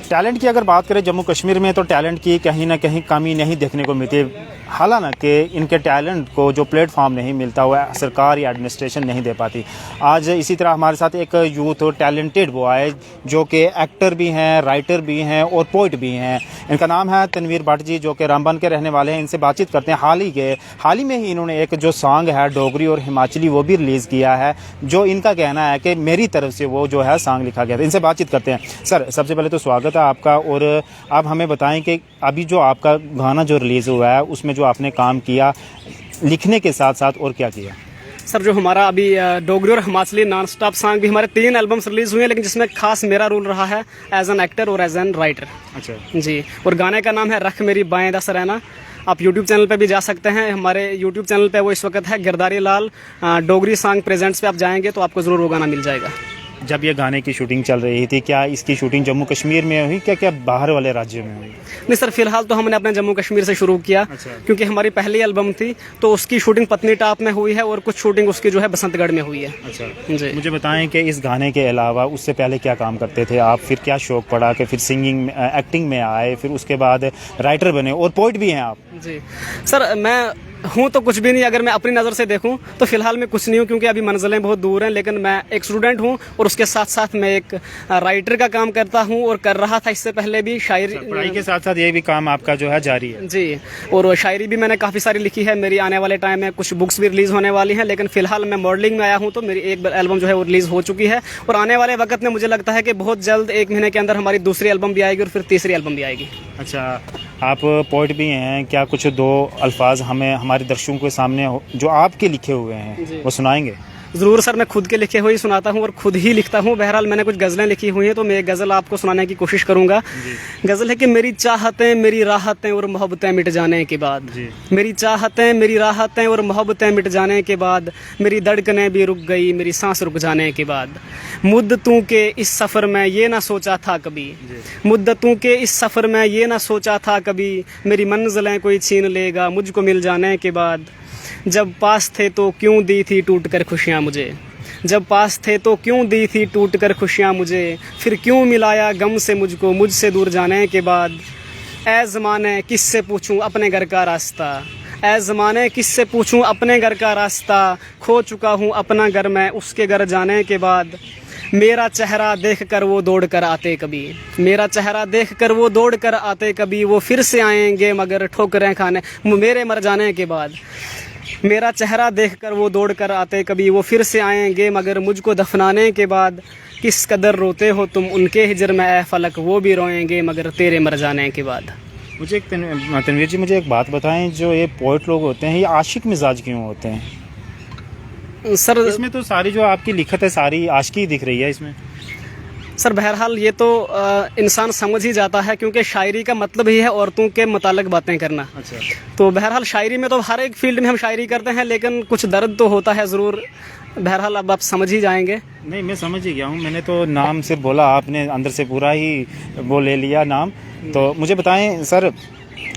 Talent की अगर बात करें जम्मू कश्मीर में, तो टैलेंट की कहीं ना कहीं कमी नहीं देखने को मिलती। हालांकि इनके टैलेंट को जो प्लेटफॉर्म नहीं मिलता हुआ सरकार या एडमिनिस्ट्रेशन नहीं दे पाती। आज इसी तरह हमारे साथ एक यूथ टैलेंटेड वो आए जो कि एक्टर भी हैं, राइटर भी हैं और पोइट भी हैं। इनका नाम है तनवीर भट्ट जी, जो कि रामबन के रहने वाले हैं। इनसे बातचीत करते हैं। हाल ही में ही इन्होंने एक जो सॉन्ग है डोगरी और हिमाचली वो भी रिलीज़ किया है, जो इनका कहना है कि मेरी तरफ से वो जो है सॉन्ग लिखा गया था। इनसे बातचीत करते हैं। सर, सबसे पहले तो स्वागत है आपका, और आप हमें बताएं कि अभी जो आपका गाना जो रिलीज़ हुआ है उसमें जो आपने काम किया लिखने के साथ साथ और क्या किया? सर, जो हमारा अभी डोगरी और हिमाचली नॉन स्टॉप सॉन्ग भी हमारे 3 एल्बम्स रिलीज हुए हैं, लेकिन जिसमें खास मेरा रोल रहा है एज एन एक्टर और एज एन राइटर। अच्छा जी। और गाने का नाम है रख मेरी बाएं दस रहना। आप YouTube चैनल पे भी जा सकते हैं। हमारे YouTube चैनल पे वो इस वक्त है गिरधारी लाल डोगरी सॉन्ग प्रेजेंट्स पे आप जाएंगे तो आपको ज़रूर वो गाना मिल जाएगा। जब ये गाने की शूटिंग चल रही थी, क्या इसकी शूटिंग जम्मू कश्मीर में हुई, क्या बाहर वाले राज्यों में हुई? नहीं सर, फिलहाल तो हमने अपने जम्मू कश्मीर से शुरू किया। अच्छा। क्योंकि हमारी पहली एल्बम थी तो उसकी शूटिंग पत्नीटॉप में हुई है और कुछ शूटिंग उसकी जो है बसंतगढ़ में हुई है। अच्छा जी। मुझे बताएं कि इस गाने के अलावा उससे पहले क्या काम करते थे आप? फिर क्या शौक पड़ा कि फिर सिंगिंग एक्टिंग में आए, फिर उसके बाद राइटर बने और पोइट भी हैं आप? जी सर, मैं हूँ तो कुछ भी नहीं। अगर मैं अपनी नज़र से देखूँ तो फिलहाल मैं कुछ नहीं हूँ, क्योंकि अभी मंजिलें बहुत दूर हैं। लेकिन मैं एक स्टूडेंट हूँ और उसके साथ साथ मैं एक राइटर का काम करता हूँ और कर रहा था इससे पहले भी। शायरी, पढ़ाई के साथ साथ ये भी काम आपका जो है जारी है? जी। और शायरी भी मैंने काफ़ी सारी लिखी है। मेरी आने वाले टाइम में कुछ बुक्स भी रिलीज़ होने वाली हैं। लेकिन फिलहाल मैं मॉडलिंग में आया हूँ, तो मेरी एक एल्बम जो है वो रिलीज़ हो चुकी है। और आने वाले वक्त में मुझे लगता है कि बहुत जल्द 1 महीने के अंदर हमारी दूसरी एल्बम भी आएगी और फिर तीसरी एल्बम भी आएगी। अच्छा, आप पोइट भी हैं, क्या कुछ 2 अल्फाज हमें हमारे दर्शकों के सामने जो आपके लिखे हुए हैं वो सुनाएंगे? ज़रूर सर, मैं खुद के लिखे हुए ही सुनाता हूँ और खुद ही लिखता हूँ। बहरहाल मैंने कुछ गज़लें लिखी हुई हैं, तो मैं एक गज़ल आपको सुनाने की कोशिश करूँगा। गज़ल है कि मेरी चाहतें मेरी राहतें और मोहब्बतें मिट जाने के बाद, मेरी चाहतें मेरी राहतें और मोहब्बतें मिट जाने के बाद, मेरी धड़कनें भी रुक गई मेरी सांस रुक जाने के बाद, मुद्दतों के इस सफ़र में ये ना सोचा था कभी, मुद्दतों के इस सफ़र में ये ना सोचा था कभी, मेरी मंजिलें कोई छीन लेगा मुझको मिल जाने के बाद, जब पास थे तो क्यों दी थी टूट कर खुशियाँ मुझे, जब पास थे तो क्यों दी थी टूट कर खुशियाँ मुझे, फिर क्यों मिलाया गम से मुझको मुझसे दूर जाने के बाद, ऐ ज़माने किससे पूछूं अपने घर का रास्ता, ऐ ज़माने किससे पूछूं अपने घर का रास्ता, खो चुका हूँ अपना घर मैं उसके घर जाने के बाद, मेरा चेहरा देख कर वो दौड़ कर आते कभी, मेरा चेहरा देख कर वो दौड़ कर आते कभी, वो फिर से आएंगे मगर ठोकरें खाने मेरे मर जाने के बाद, मेरा चेहरा देखकर वो दौड़ कर आते कभी, वो फिर से आएंगे मगर मुझको दफनाने के बाद, किस कदर रोते हो तुम उनके हिजर में ऐ फलक, वो भी रोएंगे मगर तेरे मर जाने के बाद। मुझे तनवीर जी, मुझे एक बात बताएं, जो ये पोइट लोग होते हैं ये आशिक मिजाज क्यों होते हैं? सर, इसमें तो सारी जो आपकी लिखत है सारी आशिकी दिख रही है इसमें। सर बहरहाल ये तो इंसान समझ ही जाता है, क्योंकि शायरी का मतलब ही है औरतों के मुतालिक बातें करना। अच्छा। तो बहरहाल शायरी में तो हर एक फील्ड में हम शायरी करते हैं, लेकिन कुछ दर्द तो होता है ज़रूर। बहरहाल अब आप समझ ही जाएंगे। नहीं, मैं समझ ही गया हूँ। मैंने तो नाम सिर्फ बोला, आपने अंदर से पूरा ही वो ले लिया नाम। तो मुझे बताएं सर,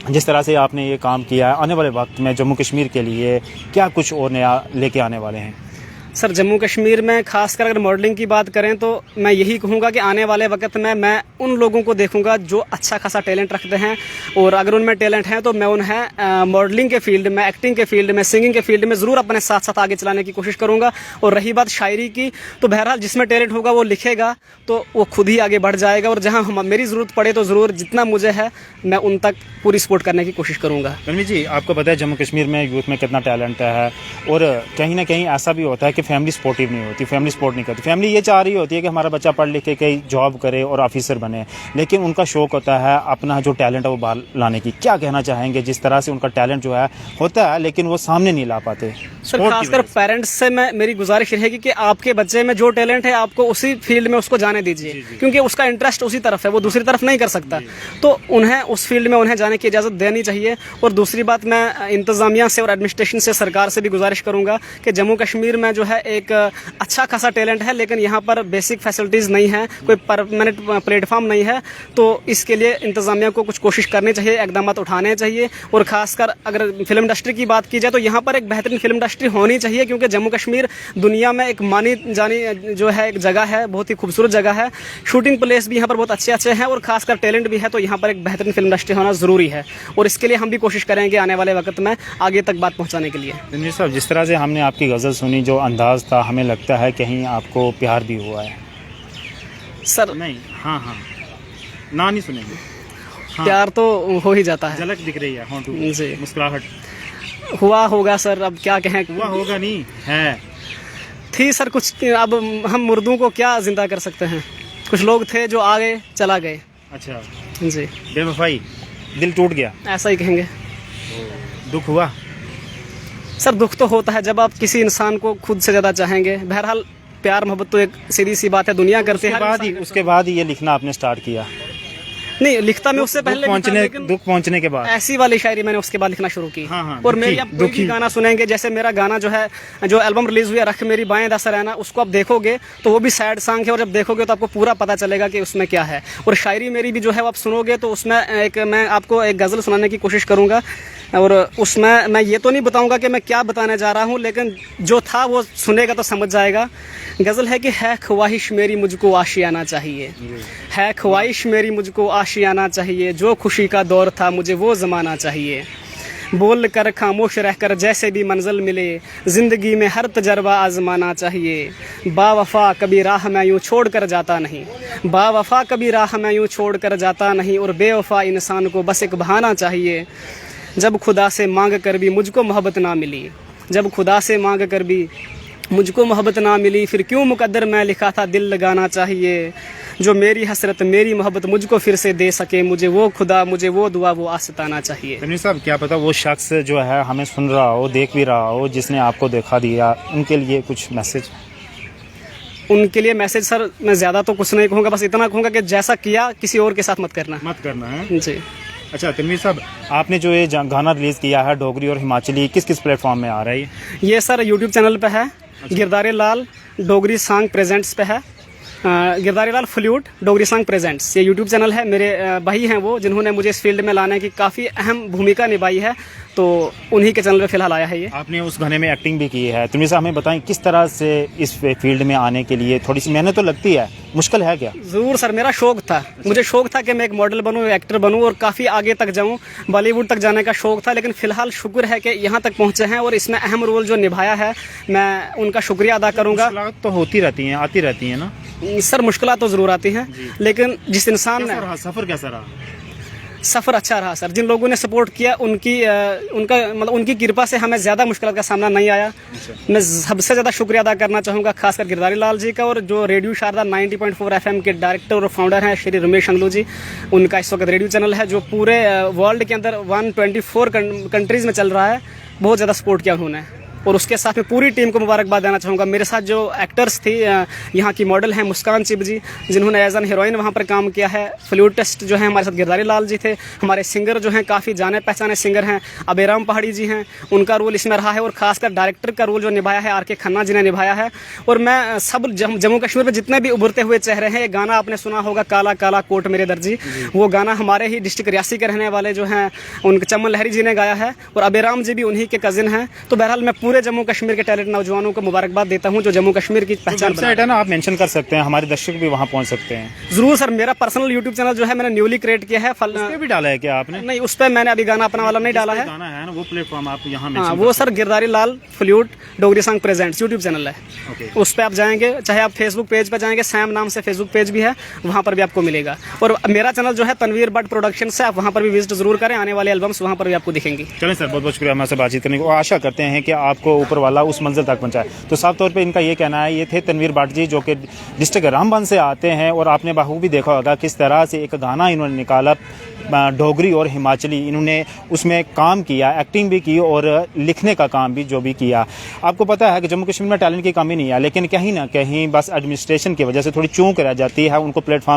जिस तरह से आपने ये काम किया है, आने वाले वक्त में जम्मू कश्मीर के लिए क्या कुछ और नया लेके आने वाले हैं? सर, जम्मू कश्मीर में खासकर अगर मॉडलिंग की बात करें तो मैं यही कहूँगा कि आने वाले वक्त में मैं उन लोगों को देखूँगा जो अच्छा खासा टैलेंट रखते हैं, और अगर उनमें टैलेंट है तो मैं उन्हें मॉडलिंग के फील्ड में, एक्टिंग के फील्ड में, सिंगिंग के फील्ड में ज़रूर अपने साथ साथ आगे चलाने की कोशिश करूँगा। और रही बात शायरी की, तो बहरहाल जिसमें टैलेंट होगा वो लिखेगा तो वो खुद ही आगे बढ़ जाएगा, और जहाँ मेरी ज़रूरत पड़े तो ज़रूर जितना मुझे है मैं उन तक पूरी सपोर्ट करने की कोशिश करूँगा। तनवीर जी, आपको पता है जम्मू कश्मीर में यूथ में कितना टैलेंट है, और कहीं ना कहीं ऐसा भी होता है कि फैमिली सपोर्टिव नहीं होती, फैमिली सपोर्ट नहीं करती। फैमिली ये चाह रही होती है कि हमारा बच्चा पढ़ लिख के कहीं जॉब करे और ऑफिसर बने, लेकिन उनका शौक होता है अपना जो टैलेंट है वो बाहर लाने की। क्या कहना चाहेंगे जिस तरह से उनका टैलेंट जो है होता है लेकिन वो सामने नहीं ला पाते? सर, खासकर पेरेंट्स से मेरी गुजारिश रहेगी कि आपके बच्चे में जो टैलेंट है आपको उसी फील्ड में उसको जाने दीजिए, क्योंकि उसका इंटरेस्ट उसी तरफ है, वो दूसरी तरफ नहीं कर सकता। तो उन्हें उस फील्ड में उन्हें जाने की इजाज़त देनी चाहिए। और दूसरी बात, मैं इंतज़ामिया से और एडमिनिस्ट्रेशन से, सरकार से भी गुजारिश करूँगा कि जम्मू कश्मीर में जो है एक अच्छा खासा टैलेंट है, लेकिन यहाँ पर बेसिक फैसिलिटीज़ नहीं है, कोई परमानेंट प्लेटफॉर्म नहीं है। तो इसके लिए इंतज़ामिया को कुछ कोशिश करनी चाहिए, इकदाम उठाने चाहिए। और ख़ासकर अगर फिल्म इंडस्ट्री की बात की जाए तो यहाँ पर एक बेहतरीन फिल्म इंडस्ट्री होनी चाहिए, क्योंकि जम्मू कश्मीर दुनिया में एक मानी जानी जो है एक जगह है, बहुत ही खूबसूरत जगह है। शूटिंग प्लेस भी यहाँ पर बहुत अच्छे अच्छे हैं और खासकर टैलेंट भी है, तो यहाँ पर एक बेहतरीन फिल्म इंडस्ट्री होना ज़रूरी है। और इसके लिए हम भी कोशिश करेंगे आने वाले वक्त में आगे तक बात पहुँचाने के लिए। रणवीर साहब, जिस तरह से हमने आपकी गज़ल सुनी, जो अंदाज़ था, हमें लगता है कहीं आपको प्यार भी हुआ है। सर नहीं, हाँ हाँ, ना नहीं सुनेंगे। हाँ, प्यार तो हो ही जाता है, झलक दिख रही है होंठों जी। की, मुस्कुराहट। हुआ होगा सर, अब क्या कहें। हुआ होगा नहीं है, थी सर कुछ, अब हम मुर्दों को क्या जिंदा कर सकते हैं। कुछ लोग थे जो आ गए चला गए। अच्छा, जी, बेवफाई, दिल टूट गया, ऐसा ही कहेंगे। दुख हुआ। सर दुख तो होता है जब आप किसी इंसान को खुद से ज़्यादा चाहेंगे। बहरहाल प्यार मोहब्बत तो एक सीधी सी बात है, दुनिया करते हैं। उसके बाद ही ये लिखना आपने स्टार्ट किया? नहीं, लिखता मैं उससे पहले दुख पहुंचने के बाद ऐसी वाली शायरी मैंने उसके बाद लिखना शुरू की। हाँ हाँ, और मेरी आप कोई भी गाना सुनेंगे, जैसे मेरा गाना जो है, जो एल्बम रिलीज हुई है रख मेरी बाएं दस रहना, उसको आप देखोगे तो वो भी सैड सॉन्ग है, और जब देखोगे तो आपको पूरा पता चलेगा कि उसमें क्या है। और शायरी मेरी भी जो है वो आप सुनोगे तो उसमें मैं आपको एक गज़ल सुनाने की कोशिश करूँगा, और उसमें मैं ये तो नहीं बताऊँगा कि मैं क्या बताने जा रहा हूँ, लेकिन जो था वो सुनेगा तो समझ जाएगा। गज़ल है कि है ख्वाहिश मेरी मुझको आशियाना चाहिए, है ख्वाहिश मेरी मुझको आशियाना चाहिए, जो खुशी का दौर था मुझे वो ज़माना चाहिए। बोल कर खामोश रहकर जैसे भी मंजिल मिले, ज़िंदगी में हर तजर्बा आजमाना चाहिए। बावफ़ा कभी राह मैं यूँ छोड़ कर जाता नहीं, बावफ़ा कभी राह मैं यूँ छोड़ कर जाता नहीं, और बेवफ़ा इंसान को बस एक बहाना चाहिए। जब खुदा से मांग कर भी मुझको मोहब्बत ना मिली, जब खुदा से मांग कर भी मुझको मोहब्बत ना मिली, फिर क्यों मुकद्दर मैं लिखा था दिल लगाना चाहिए। जो मेरी हसरत मेरी मोहब्बत मुझको फिर से दे सके, मुझे वो खुदा मुझे वो दुआ वो आसताना चाहिए। रणवीर साहब, क्या पता वो शख्स जो है हमें सुन रहा हो, देख भी रहा हो, जिसने आपको देखा दिया, उनके लिए कुछ मैसेज? उनके लिए मैसेज सर मैं ज़्यादा तो कुछ नहीं कहूँगा, बस इतना कहूँगा कि जैसा किया किसी और के साथ मत करना है जी। अच्छा रणवीर साहब, आपने जो ये गाना रिलीज़ किया है डोगरी और हिमाचली, किस किस प्लेटफॉर्म में आ रहा है ये सर यूट्यूब चैनल पे है। अच्छा। गिरदारी लाल डोगरी सॉन्ग प्रेजेंट्स पे है। गिरदारी लाल फ्लूट डोगरी सॉन्ग प्रेजेंट्स, ये यूट्यूब चैनल है। मेरे भाई हैं वो, जिन्होंने मुझे इस फील्ड में लाने की काफ़ी अहम भूमिका निभाई है, तो उन्हीं के चैनल पे फिलहाल आया है ये। आपने उस गाने में एक्टिंग भी की है, रणवीर साहब हमें बताएं किस तरह से इस फील्ड में आने के लिए थोड़ी सी मेहनत तो लगती है, मुश्किल है क्या? ज़रूर सर, मेरा शौक था, मुझे शौक था कि मैं एक मॉडल बनूं, एक्टर बनूं और काफ़ी आगे तक जाऊं, बॉलीवुड तक जाने का शौक था। लेकिन फ़िलहाल शुक्र है कि यहाँ तक पहुँचे हैं, और इसमें अहम रोल जो निभाया है मैं उनका शुक्रिया अदा करूँगा। तो होती रहती हैं, आती रहती हैं ना सर, मुश्किल तो ज़रूर आती हैं, लेकिन जिस इंसान ने सफ़र कैसा रहा? सफ़र अच्छा रहा सर। जिन लोगों ने सपोर्ट किया उनकी कृपा से हमें ज़्यादा मुश्किल का सामना नहीं आया। मैं सबसे ज़्यादा शुक्रिया अदा करना चाहूँगा खासकर गिरधारी लाल जी का, और जो रेडियो शारदा 90.4 FM के डायरेक्टर और फाउंडर हैं श्री रमेश अंगलू जी। उनका इस वक्त रेडियो चैनल है जो पूरे वर्ल्ड के अंदर 124 कंट्रीज़ में चल रहा है। बहुत ज़्यादा सपोर्ट किया उन्होंने, और उसके साथ में पूरी टीम को मुबारकबाद देना चाहूँगा। मेरे साथ जो एक्टर्स थी, यहाँ की मॉडल हैं मुस्कान चिब जी, जिन्होंने एज एन हीरोइन वहाँ पर काम किया है। फ्लूटिस्ट जो है हमारे साथ गिरधारी लाल जी थे। हमारे सिंगर जो हैं काफ़ी जाने पहचाने सिंगर हैं, अबेराम पहाड़ी जी हैं, उनका रोल इसमें रहा है। और खासकर डायरेक्टर का रोल जो निभाया है RK खन्ना जी ने निभाया है। और मैं सब जम्मू कश्मीर में जितने भी उभरते हुए चेहरे हैं, एक गाना आपने सुना होगा काला काला कोट मेरे दर्जी, वो गाना हमारे ही डिस्ट्रिक्ट रियासी के रहने वाले जो हैं उनके चमन लहरी जी ने गाया है, और अबेराम जी भी उन्हीं के कजिन हैं। तो बहरहाल मैं पूरे जम्मू कश्मीर के टैलेंट नौजवानों को मुबारकबाद देता हूं जो जम्मू कश्मीर की पहचान है ना, आप मेंशन कर सकते हैं, हमारे दर्शक भी वहां पहुंच सकते हैं। जरूर सर, मेरा पर्सनल यूट्यूब चैनल जो है मैंने न्यूली क्रिएट किया है। उस पे भी डाला है क्या आपने? नहीं, उस पर मैंने अभी गाना अपना वाला नहीं डाला है। गाना है ना वो प्लेटफॉर्म आप यहाँ हाँ, वो sir Girdhari Lal flute Dogri song presents YouTube channel है। उस पर आप जाएंगे, चाहे आप फेसबुक पेज पर जाएंगे, सैम नाम से फेसबुक पेज भी है, वहाँ पर भी आपको मिलेगा। और मेरा चैनल जो है तनवीर बट प्रोडक्शन से, आप वहाँ पर भी विजिट जरूर करें, आने वाले एल्बम्स वहाँ पर भी आपको दिखेंगी। चलें सर, बहुत बहुत शुक्रिया हमारे से बातचीत करने को। आशा करते हैं कि आपको ऊपर वाला उस मंजिल तक पहुँचाए। तो साफ तौर पे इनका ये कहना है। ये थे तनवीर बट जी, जो कि डिस्ट्रिक्ट रामबन से आते हैं, और आपने बखूबी देखा होगा किस तरह से एक गाना इन्होंने निकाला डोगरी और हिमाचली, इन्होंने उसमें काम किया, एक्टिंग भी की और लिखने का काम भी जो भी किया। आपको पता है कि जम्मू कश्मीर में टैलेंट की कमी नहीं है, लेकिन कहीं ना कहीं बस एडमिनिस्ट्रेशन की वजह से थोड़ी चूक रह जाती है, उनको प्लेटफॉर्म